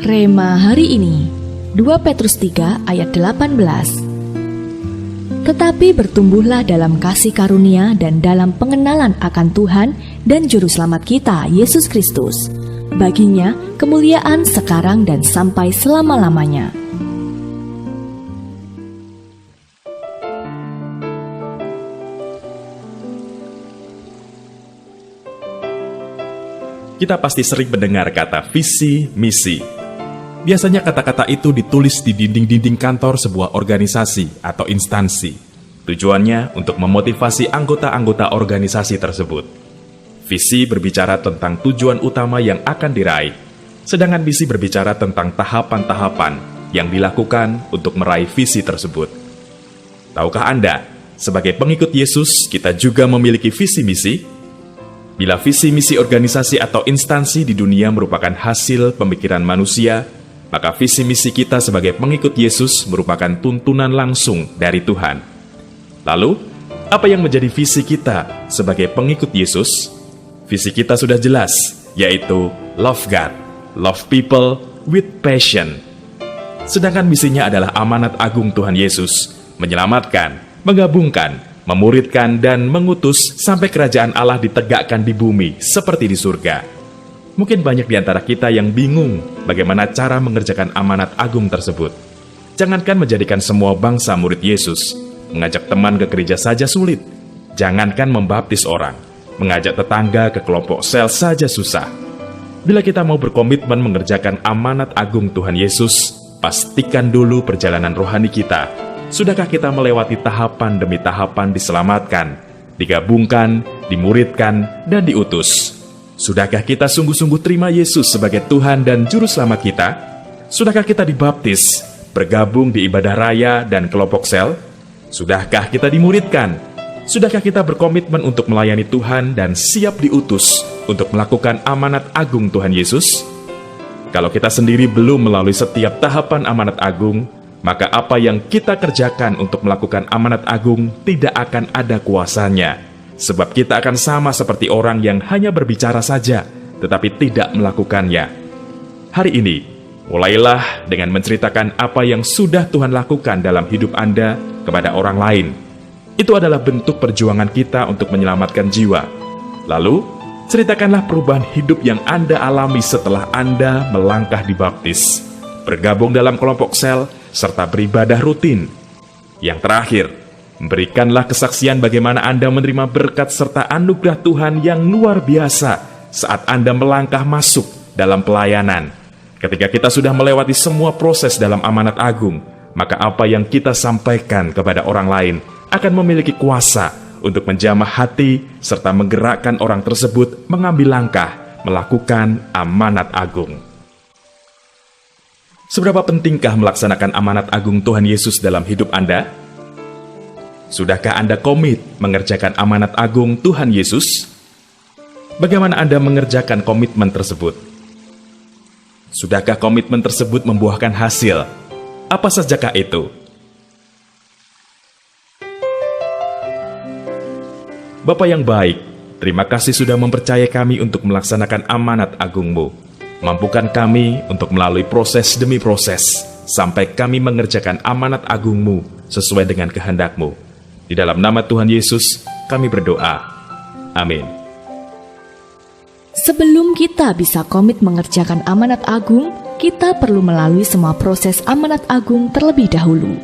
Rema hari ini 2 Petrus 3 ayat 18. Tetapi bertumbuhlah dalam kasih karunia dan dalam pengenalan akan Tuhan dan Juru Selamat kita, Yesus Kristus. Baginya kemuliaan sekarang dan sampai selama-lamanya. Kita pasti sering mendengar kata visi, misi. Biasanya kata-kata itu ditulis di dinding-dinding kantor sebuah organisasi atau instansi. Tujuannya untuk memotivasi anggota-anggota organisasi tersebut. Visi berbicara tentang tujuan utama yang akan diraih, sedangkan misi berbicara tentang tahapan-tahapan yang dilakukan untuk meraih visi tersebut. Tahukah Anda, sebagai pengikut Yesus, kita juga memiliki visi misi? Bila visi misi organisasi atau instansi di dunia merupakan hasil pemikiran manusia, maka visi misi kita sebagai pengikut Yesus merupakan tuntunan langsung dari Tuhan. Lalu, apa yang menjadi visi kita sebagai pengikut Yesus? Visi kita sudah jelas, yaitu love God, love people with passion. Sedangkan misinya adalah amanat agung Tuhan Yesus, menyelamatkan, menggabungkan, memuridkan dan mengutus sampai kerajaan Allah ditegakkan di bumi seperti di surga. Mungkin banyak di antara kita yang bingung bagaimana cara mengerjakan amanat agung tersebut. Jangankan menjadikan semua bangsa murid Yesus, mengajak teman ke gereja saja sulit. Jangankan membaptis orang, mengajak tetangga ke kelompok sel saja susah. Bila kita mau berkomitmen mengerjakan amanat agung Tuhan Yesus, pastikan dulu perjalanan rohani kita. Sudahkah kita melewati tahapan demi tahapan diselamatkan, digabungkan, dimuridkan, dan diutus? Sudahkah kita sungguh-sungguh terima Yesus sebagai Tuhan dan Juru Selamat kita? Sudahkah kita dibaptis, bergabung di ibadah raya dan kelompok sel? Sudahkah kita dimuridkan? Sudahkah kita berkomitmen untuk melayani Tuhan dan siap diutus untuk melakukan amanat agung Tuhan Yesus? Kalau kita sendiri belum melalui setiap tahapan amanat agung, maka apa yang kita kerjakan untuk melakukan amanat agung tidak akan ada kuasanya. Sebab kita akan sama seperti orang yang hanya berbicara saja, tetapi tidak melakukannya. Hari ini, mulailah dengan menceritakan apa yang sudah Tuhan lakukan dalam hidup Anda kepada orang lain. Itu adalah bentuk perjuangan kita untuk menyelamatkan jiwa. Lalu, ceritakanlah perubahan hidup yang Anda alami setelah Anda melangkah dibaptis, bergabung dalam kelompok sel, serta beribadah rutin. Yang terakhir, berikanlah kesaksian bagaimana Anda menerima berkat serta anugerah Tuhan yang luar biasa saat Anda melangkah masuk dalam pelayanan. Ketika kita sudah melewati semua proses dalam amanat agung, maka apa yang kita sampaikan kepada orang lain akan memiliki kuasa untuk menjamah hati serta menggerakkan orang tersebut mengambil langkah melakukan amanat agung. Seberapa pentingkah melaksanakan amanat agung Tuhan Yesus dalam hidup Anda? Sudahkah Anda komit mengerjakan amanat agung Tuhan Yesus? Bagaimana Anda mengerjakan komitmen tersebut? Sudahkah komitmen tersebut membuahkan hasil? Apa sajakah itu? Bapa yang baik, terima kasih sudah mempercayai kami untuk melaksanakan amanat agung-Mu. Mampukan kami untuk melalui proses demi proses, sampai kami mengerjakan amanat agung-Mu sesuai dengan kehendak-Mu. Di dalam nama Tuhan Yesus, kami berdoa. Amin. Sebelum kita bisa komit mengerjakan amanat agung, kita perlu melalui semua proses amanat agung terlebih dahulu.